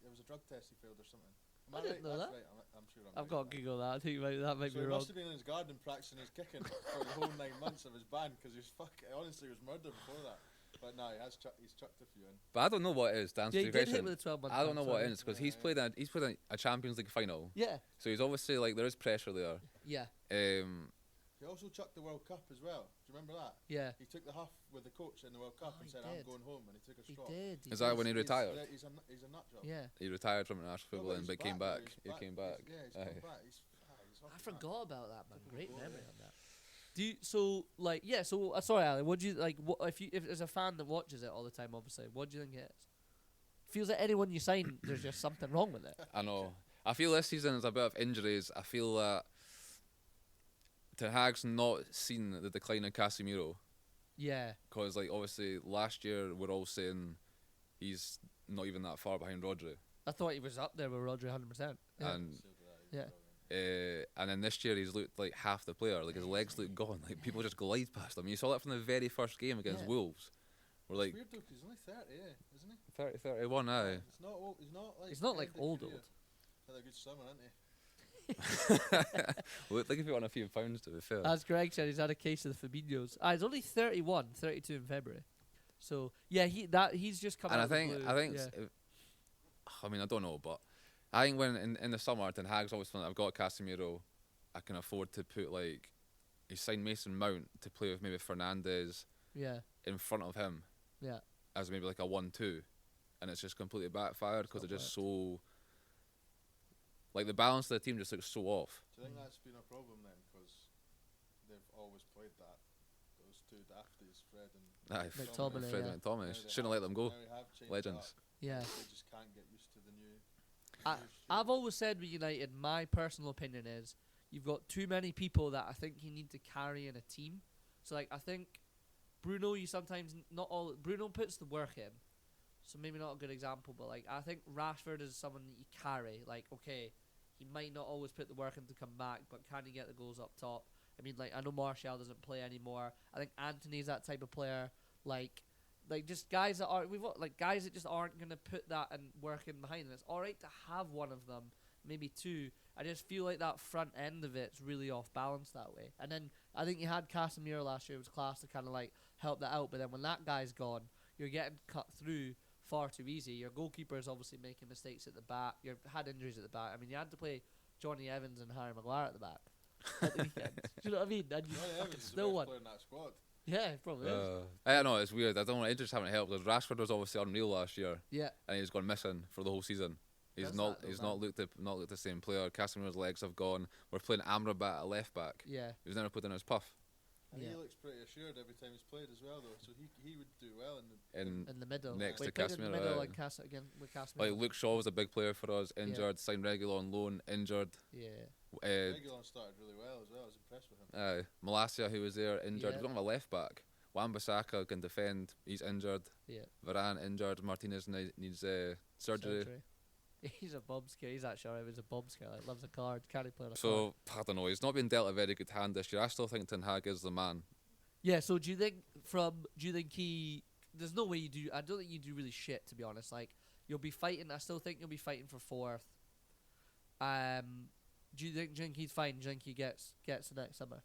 there was a drug test he failed or something. Am I didn't right? know That's that. right. I'm sure I've got to Google that. I think that might so be he wrong. must have been in his garden practicing his kicking for the whole 9 months of his ban because he was honestly, he was murdered before that. But no, he's chucked a few in. But I don't know what it is, to answer Yeah, he your did hit question. with a 12-month I don't know what it ban, is because Yeah, he's played a Champions League final. Yeah, So he's obviously like there is pressure there. yeah, He also chucked the World Cup as well. Do you remember that? yeah. He took the huff with the coach in the World Cup Oh, and he said, did. "I'm going home," and he took a He straw. did. Is that when he retired? He's a nut job. Yeah. He retired from international No, football he's but came back. now, He came back. He's Aye. come back. He's I off forgot about that, man. Took him Great a goal, memory yeah. on that. Do you, so like, yeah, so sorry, Ali, what do you like, what if as a fan that watches it all the time, obviously, what do you think it is? Feels like anyone you sign, there's just something wrong with it. I know. I feel this season is a bit of injuries. I feel that Ten Hag's not seen the decline of Casemiro Yeah. because, like, obviously last year we're all saying he's not even that far behind Rodri, I thought he was up there with Rodri 100%. Yeah. and Yeah. and then this year he's looked like half the player. Like his legs look gone. Like people just glide past him. You saw that from the very first game against Yeah. Wolves. We're like It's weird though, 'cause he's only 30, isn't he? 30, 31 now. It's not old. He's not like. He's not like end of old. career. Had a good summer, hasn't he? Looked like if he won a few pounds, to be fair. As Greg said, he's had a case of the Fabinho's. He's only 31, 32 in February. So yeah, he's just come And out. I think yeah. I mean, I don't know, but I think when in the summer, Ten Hag's always like, I've got Casemiro, I can afford to put like he signed Mason Mount to play with maybe Fernandes Yeah. in front of him Yeah. as maybe like a 1-2, and it's just completely backfired because they're just so like the balance of the team just looks so off. Do you think that's been a problem then? Because they've always played that. Those two dafties, Fred and Aye, McTominay, Fred yeah. and McTominay. Now they Shouldn't have let them go. Now they have changed it Legends. up. Yeah. They just can't get used to the new. I've always said with United, my personal opinion is you've got too many people that I think you need to carry in a team. So like I think Bruno, you sometimes not all Bruno puts the work in, so maybe not a good example, but like I think Rashford is someone that you carry. Like okay, he might not always put the work in to come back, but can he get the goals up top? I mean, like I know Martial doesn't play anymore. I think Anthony's that type of player. Like just guys that are guys that just aren't gonna put that and work in behind them. It's all right to have one of them, maybe two. I just feel like that front end of it's really off balance that way. And then I think you had Casemiro last year. It was class to kind of like help that out. But then when that guy's gone, you're getting cut through far too easy. Your goalkeeper is obviously making mistakes at the back. You've had injuries at the back. I mean, you had to play Johnny Evans and Harry Maguire at the back at the weekend. Do you know what I mean? And you Johnny fucking Evans is the still best won. player in that squad. Yeah, it probably is. I don't know, it's weird. I don't know, injuries haven't helped. Rashford was obviously unreal last year, Yeah. and he's gone missing for the whole season. He's Does not. that, though, He's man? not looked the same player. Casemiro's legs have gone. We're playing Amrabat at left back. Yeah. He was never put in his puff. And Yeah. he looks pretty assured every time he's played as well, though. So he would do well in the. In In the middle. Next We to played in the Casemiro, middle aye. like again with Casemiro. like Luke Shaw was a big player for us. Injured, signed regular on loan. Injured. Yeah. Regulon started really well as well. I was impressed with him. Malacia, who was there, injured. Yeah. We don't have a left back. Wan-Bissaka can defend. He's injured. Yeah. Varane injured. Martinez needs surgery. He's a bomb scare. He's actually alright. He's a bomb scare. Like, loves a card. Can't he play on a card? So I don't know. He's not been dealt a very good hand this year. I still think Ten Hag is the man. Yeah. So do you think he? There's no way you do. I don't think you do really shit, to be honest. Like you'll be fighting. I still think you'll be fighting for fourth. Do you think he's fine? Do you think he gets the next summer?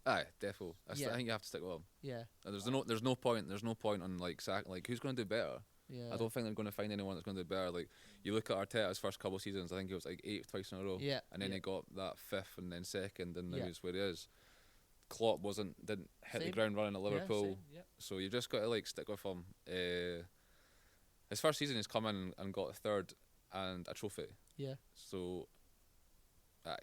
Aye, defo. I Yeah. think you have to stick with him. Yeah. And there's no point on like who's going to do better. Yeah. I don't think they're going to find anyone that's going to do better. Like you look at Arteta's first couple of seasons, I think he was like 8th twice in a row. Yeah. And then yeah. he got that 5th and then 2nd, and now Yeah. he's where he is. Klopp didn't hit the Same. ground running at Liverpool, Yeah, same, yeah. so you just got to like stick with him. His first season, he's come in and got a 3rd and a trophy. Yeah. So, aye,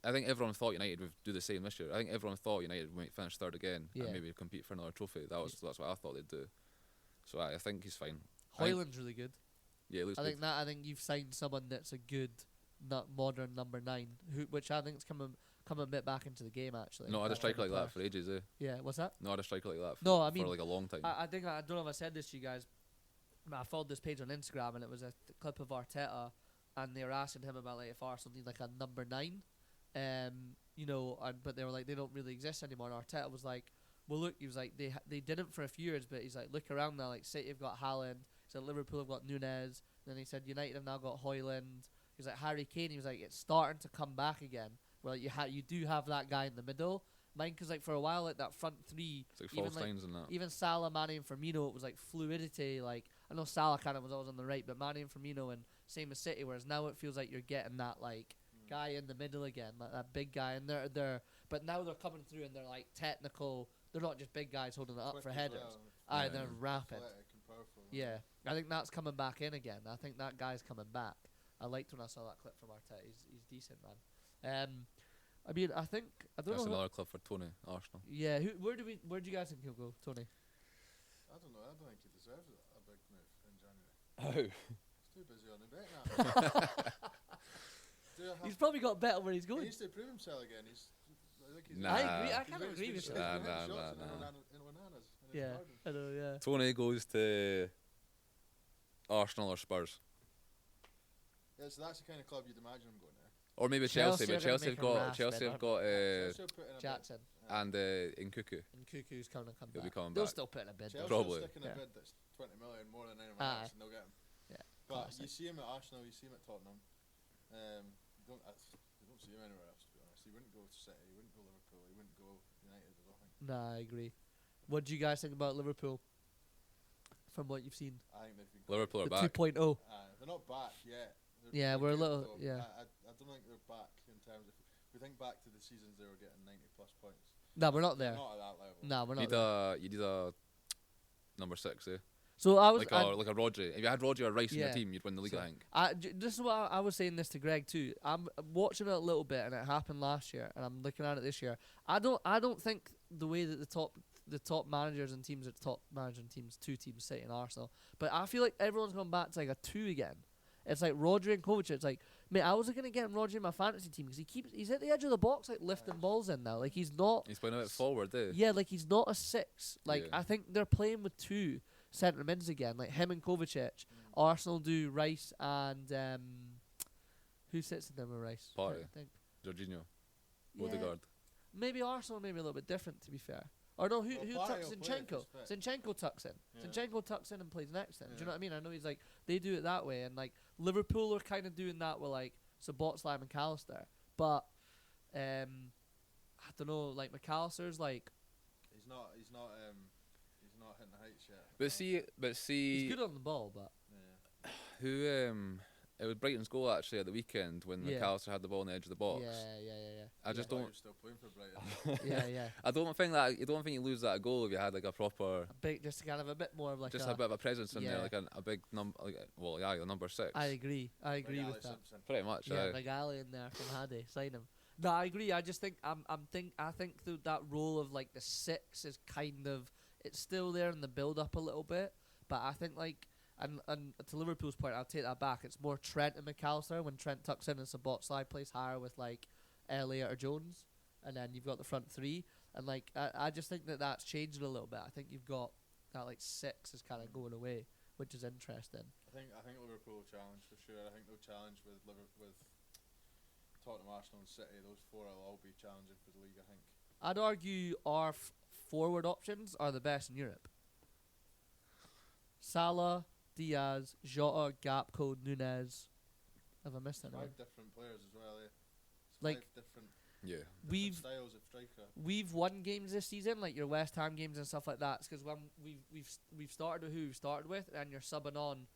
I think everyone thought United would do the same this year. I think everyone thought United might finish third again Yeah. and maybe compete for another trophy. That's what I thought they'd do. So I think he's fine. Hoyland's really good. Yeah, he looks I good. think you've signed someone that's a good, not modern number 9, which I think is coming a bit back into the game actually. Not had a That's a striker good like that player. for ages, eh? Yeah, what's that? Not had a striker like that for, No, I mean, for like a long time. I think I don't know if I said this to you guys. I followed this page on Instagram and it was a clip of Arteta, and they were asking him about like if Arsenal need like a number 9, you know, but they were like they don't really exist anymore. And Arteta was like, well, look, he was like they didn't for a few years, but he's like look around now, like City have got Haaland, he said Liverpool have got Nunez, then he said United have now got Hoyland. He's like Harry Kane. He was like it's starting to come back again. Well, you do have that guy in the middle. Mine, because like for a while, like that front three, It's like false lines and that. even Salah, Mane, and Firmino, it was like fluidity. Like I know Salah kind of was always on the right, but Mane and Firmino, and same as City. Whereas now it feels like you're getting that like guy in the middle again, like that big guy, and but now they're coming through and they're like technical. They're not just big guys holding it up Quick for as headers. well. They're rapid. Athletic and powerful. Yeah, I think that's coming back in again. I think that guy's coming back. I liked when I saw that clip from Arteta. He's decent, man. I mean, I don't That's know. another club for Tony, Arsenal. Yeah, where do you guys think he'll go, Tony? I don't know. I don't think he deserves a big move in January. Oh. He's too busy on the bet now. He's probably got better where he's He going. needs to prove himself again. I think he's Nah. I agree. I he's kind of been- agree he's with been you. hitting Nah, shots nah, in nah. in Onana's in his Yeah, garden. I know. Yeah. Tony goes to Arsenal or Spurs. Yeah, so that's the kind of club you'd imagine him going there. Or maybe Chelsea Chelsea. are But gonna Chelsea make have a got rash Chelsea bid, have got Chelsea will put in a bid. Jackson and Nkuku. and Cuckoo's coming to come He'll be back. coming They'll back. still put in a bid. Chelsea though. Probably. will stick in a Yeah. bid that's 20 million more than anyone Aye. else, and they'll get him. Yeah, But classic. you see him at Arsenal, you see him at Tottenham. You don't see him anywhere else, to be honest. He wouldn't go to City, he wouldn't go Liverpool, he wouldn't go United, I don't think. Nah, I agree. What do you guys think about Liverpool? From what you've seen, I think they've been Liverpool are the back. 2.0. They're not back yet. Yeah, we're a good, little- though. yeah. I don't think they're back in terms of. If we think back to the seasons they were getting 90+ points. Nah, we're not They're there. not at that level. Nah, we're not. You need a number 6, eh? So I was. Like a Rodri. If you had Rodri or Rice in Yeah. your team, you'd win the league, So- I think. This is what I was saying this to Greg too. I'm watching it a little bit, and it happened last year, and I'm looking at it this year. I don't think the way that the top managers and teams are top managing teams, 2 teams, City and Arsenal, but I feel like everyone's gone back to like a 2 again. It's like Rodri and Kovacic. It's like, mate, I was looking at getting Rodri in my fantasy team because he's at the edge of the box, like lifting balls in now. Like he's not. He's playing a bit forward, eh? Yeah, like he's not a 6. Like Yeah. I think they're playing with 2 centre mids again, like him and Kovacic. Arsenal do Rice and who sits in there with Rice? Partey. I think. Jorginho, Yeah, Odegaard. maybe Arsenal maybe a little bit different to be fair. Or no, who Well, tucks Partey will play if Zinchenko? he's fit. Zinchenko tucks in. Yeah. Zinchenko tucks in and plays next to him. Do you know Yeah. what I mean? I know he's like they do it that way, and like Liverpool are kind of doing that with like Szoboszlai and McAllister, but I don't know, like McAllister's like He's not hitting the heights yet. But see, he's good on the ball, but Yeah. who it was Brighton's goal actually at the weekend when Yeah. McAllister had the ball on the edge of the box. yeah. I just I thought he don't. was still playing for Brighton. yeah. I don't think you lose that goal if you had like a proper, A big, just to kind of a bit more of like just a bit of a presence in there, yeah. like a big number, a number 6. I agree Like with Ali that. Simpson. Pretty much. Yeah, like Ali in there from Hadi, sign him. No, I agree. I just think I think that role of like the 6 is kind of it's still there in the build up a little bit, but I think like and to Liverpool's point, I'll take that back. It's more Trent and McAllister when Trent tucks in and Szoboszlai plays higher with like Elliott or Jones, and then you've got the front 3, and like I just think that's changing a little bit. I think you've got that like 6 is kind of going away, which is interesting. I think Liverpool will challenge for sure. I think they'll challenge with Tottenham, Arsenal, and City. Those 4 will all be challenging for the league. I think. I'd argue our forward options are the best in Europe. Salah, Diaz, Jota, Gakpo, Nunez. Have I missed anyone? 5 different players as well. It's Like, 5 different Yeah. We've styles of striker. we've won games this season, like your West Ham games and stuff like that. It's because when we've started with who we've started with, and you're subbing on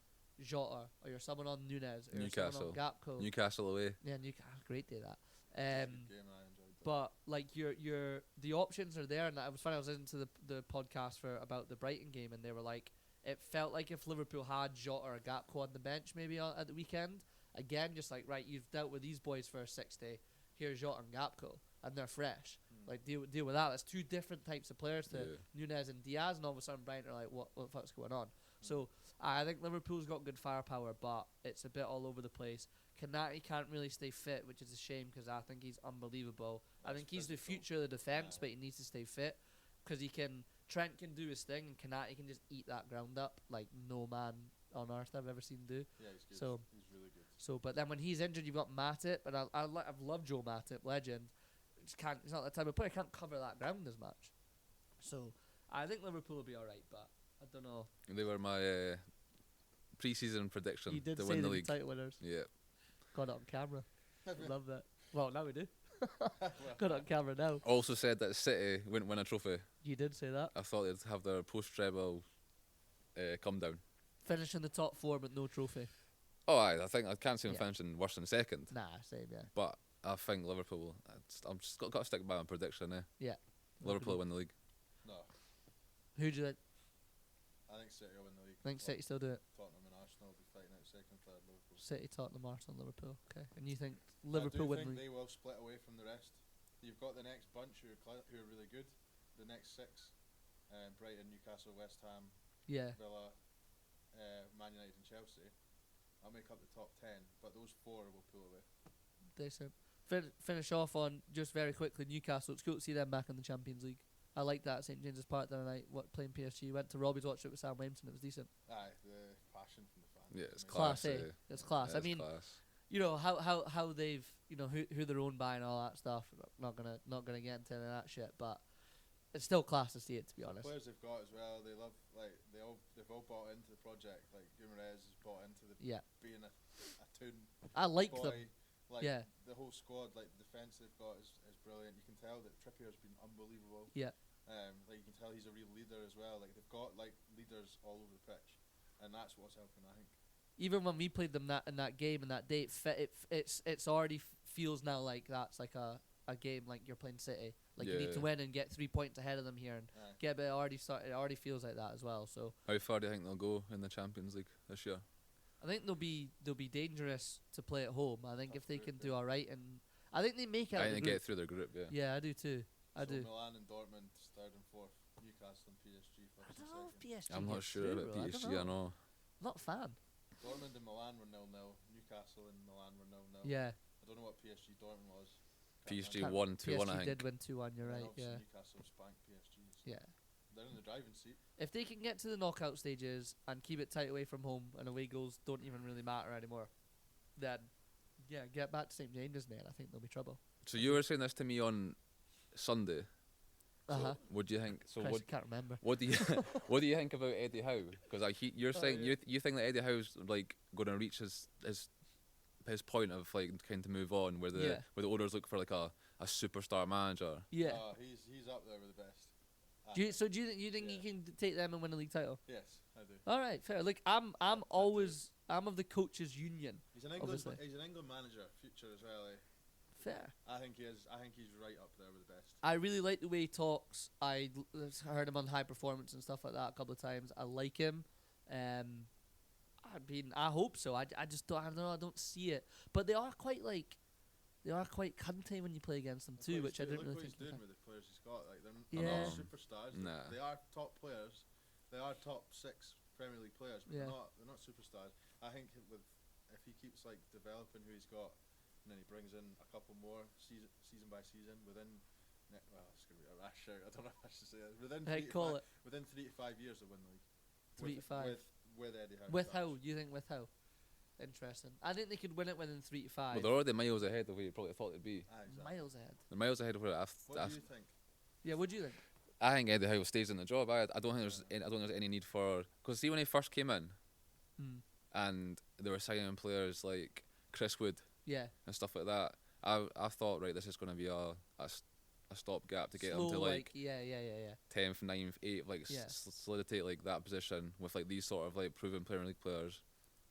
Jota or you're subbing on Nunez or Newcastle. you're subbing on Gakpo. Newcastle away. Yeah, Newcastle. Great day that. Good game, I enjoyed that. But like the options are there, and it was funny. I was listening to the podcast about the Brighton game, and they were like, it felt like if Liverpool had Jota or Gakpo on the bench maybe at the weekend, again, just like right, you've dealt with these boys for 60. here's Jota and Gakpo, and they're fresh. Like deal with that. That's two different types of players to Nunez and Diaz, and all of a sudden Brighton are like, what the fuck's going on? So I think Liverpool's got good firepower, but it's a bit all over the place. Kanate can't really stay fit, which is a shame because I think he's unbelievable. I think he's the future of the defence, but he needs to stay fit because Trent can do his thing, and Kanate can just eat that ground up like no man on earth I've ever seen do. Yeah, he's good. So he's really good. So, but then when he's injured, you've got Matip, and I've loved Joe Matip, legend. He's not that type of player. Can't cover that ground as much. So I think Liverpool will be all right, but I don't know. They were my pre-season prediction You did to say win the they'd be league. title winners. Yeah. Got it on camera. Love that. Well, now we do. Got it on camera now. Also said that City wouldn't win a trophy. You did say that. I thought they'd have their post-treble come down. Finish in the top 4 but no trophy. Oh, I think I can't see them finishing worse than second. Nah, same, yeah. But I think Liverpool. I'm just got to stick by my prediction there. Yeah. Liverpool win the league. No, Who do you think? I think City will win the league. Think City still do it? Tottenham and Arsenal will be fighting out second, third. Liverpool. City, Tottenham, Arsenal, Liverpool. Okay. And you think Liverpool win the I do think league? they will split away from the rest. You've got the next bunch who are really good. The next 6, Brighton, Newcastle, West Ham, Yeah. Villa, Man United and Chelsea. I'll make up the top 10, but those 4 will pull away. Decent. Finish off on just very quickly Newcastle. It's cool to see them back in the Champions League. I liked that at St James's Park the other night. Playing PSG. Went to Robbie's, watched it with Sam Williamson. It was decent. Aye, the passion from the fans. Yeah, it's Class, class. eh? It's class. Yeah, I mean, class. you know how they've who they're owned by and all that stuff. Not gonna get into any of that shit, but it's still class to see it. To be The honest. players they've got as well, they love they've all bought into the project. Like Guimaraes has bought into the being a toon. I like boy. them. Like Yeah. the whole squad, like the defence they've got is brilliant. You can tell that Trippier's been unbelievable. Yeah. Like you can tell he's a real leader as well. Like they've got like leaders all over the pitch, and that's what's helping. I think. Even when we played them in that game and that day, it's already feels now like that's like a game like you're playing City. Like you need to win and get 3 points ahead of them here and get. But it already feels like that as well. So how far do you think they'll go in the Champions League this year? I think they'll be dangerous to play at home. I think if they can do all right, and I think they make it. I think they get through their group. Yeah. Yeah, I do too. I do. Milan and Dortmund 3rd and 4th. Newcastle and PSG 1st I and don't know if 2nd. PSG. I'm not gets sure through, about bro. PSG. I I know. Not a fan. Dortmund and Milan were 0-0. Newcastle and Milan were 0-0. Yeah. I don't know what PSG Dortmund was. PSG Can't- won 2-1. I PSG think. did win 2-1. You're And right. obviously Yeah. Newcastle spanked PSG. So Yeah. they're in the driving seat. If they can get to the knockout stages and keep it tight away from home and away goals don't even really matter anymore, then yeah, get back to St James's, mate. I think there'll be trouble. So you were saying this to me on Sunday. Uh-huh. What do you think? So Christ, I can't remember. what do you what do you think about Eddie Howe? Because you're saying you think that Eddie Howe's like going to reach his point of like kind of move on, where the owners look for like a superstar manager. Yeah. He's up there with the best. Do you think he can take them and win a league title? Yes, I do. All right, fair. Like I'm of the coaches' union. He's an England manager, future as well. Fair. I think he is. I think he's right up there with the best. I really like the way he talks. I heard him on High Performance and stuff like that a couple of times. I like him. I hope so. I just don't. I don't know. I don't see it. But they are quite cunty when you play against them too, which I didn't really think. Look what he's doing with the players he's got. Like Yeah. they're not superstars. Nah. They are top players. They are top 6 Premier League players, but Yeah. they're not superstars. I think if he keeps like developing who he's got, and then he brings in a couple more season by season within. Well, it's gonna be a rash shout. I don't know if I should say it. Within 3 to 5 years, they'll win the league. 3 to 5. With Eddie Howe. With Howe, you think with Howe? Interesting. I think they could win it within 3 to 5. Well, they're already miles ahead of where you probably thought they'd be. Exactly. Miles ahead. They're miles ahead of where What do you think? Yeah, what do you think? I think Eddie Howe stays in the job. I don't think there's any need for, because see when he first came in, and they were signing players like Chris Wood, Yeah. and stuff like that. I thought, right, this is going to be a stopgap to get Slow, him to like yeah. 10th, 9th, 8th, like Yeah. solidify like that position with like these sort of like proven Premier League players.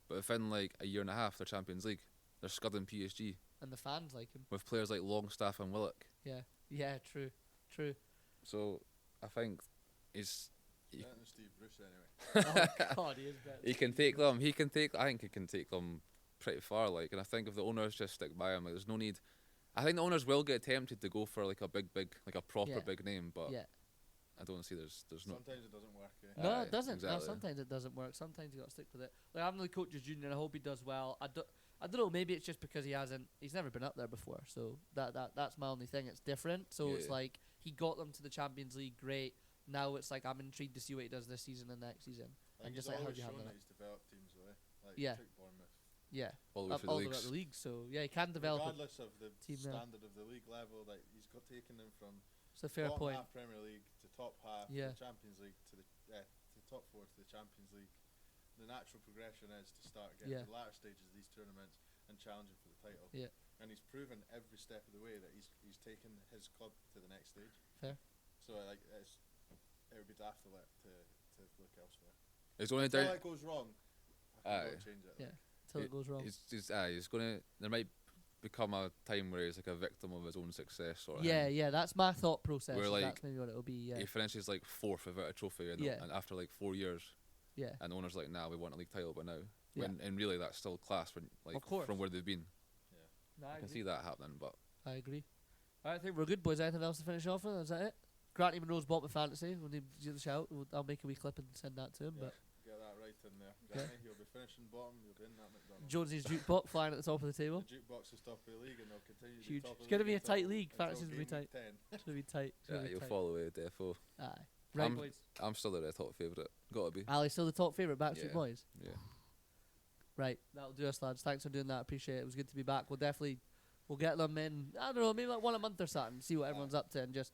But within like a year and a half, they're Champions League. They're scudding PSG And the fans like him. with players like Longstaff and Willock. Yeah, true. So I think he's. Better than Steve Bruce anyway. Oh God, he is better. He can take them. I think he can take them pretty far. Like, and I think if the owners just stick by him, like, there's no need. I think the owners will get tempted to go for like a big, like a proper Yeah. big name, but Yeah. I don't see there's no. Sometimes it doesn't work. No, Aye, it doesn't. No, exactly. sometimes it doesn't work. Sometimes you got to stick with it. Like, I'm the coach's junior, and I hope he does well. I don't know. Maybe it's just because he's never been up there before. So that's my only thing. It's different. So it's Yeah. like he got them to the Champions League. Great. Now it's like I'm intrigued to see what he does this season and next season. And He's just like how always do you have shown that? that he's developed teams away. Like Yeah. he took Bournemouth. Yeah, All the way up through all the the way leagues. up the league. So yeah, he can develop a Regardless of the team now. standard of the league level, like he's got taken them from It's a fair bottom point. half Premier League to top half Yeah. the Champions League to the top four to the Champions League. The natural progression is to start getting Yeah. to the latter stages of these tournaments and challenging for the title. Yeah. And he's proven every step of the way that he's taken his club to the next stage. Fair. So like it would be daft to look elsewhere. It's only Until down. that goes wrong, I Aye. can go change it. Yeah. Like. Till it goes wrong. He's gonna. There might become a time where he's like a victim of his own success, sort of. Yeah, thing. yeah. That's my thought process. Where, is like, that's maybe what it'll be. Yeah. He finishes like 4th without a trophy, and, Yeah. and after like 4 years, Yeah. and the owner's like, "Nah, we want a league title, but now." Yeah. And really, that's still class when like Of course. from where they've been. No, I can see that happening, but I agree. I think we're good, boys. Anything else to finish off with? Is that it? Granty Monroe's bought my fantasy. We'll need to give the shout. I'll make a wee clip and send that to him. Yeah, But get that right in there. Yeah. Granny, you'll be finishing bottom. You'll be in that McDonald's. Jonesy's jukebox flying at the top of the table. The jukebox is top of the league, and they'll continue to be Huge. top of It's the gonna league be a until- tight league. until Fantasy's gonna be game week tight. 10. It's gonna be tight. It's gonna yeah, be you'll tight. fall away, defo. Aye. Right, I'm- boys. I'm still their top favourite. Gotta be. Ali's still the top favourite Backstreet Yeah. Boys. Yeah. Right, that'll do us, lads. Thanks for doing that. Appreciate it. It was good to be back. We'll get them in. I don't know, maybe like one a month or something. See what everyone's up to, and just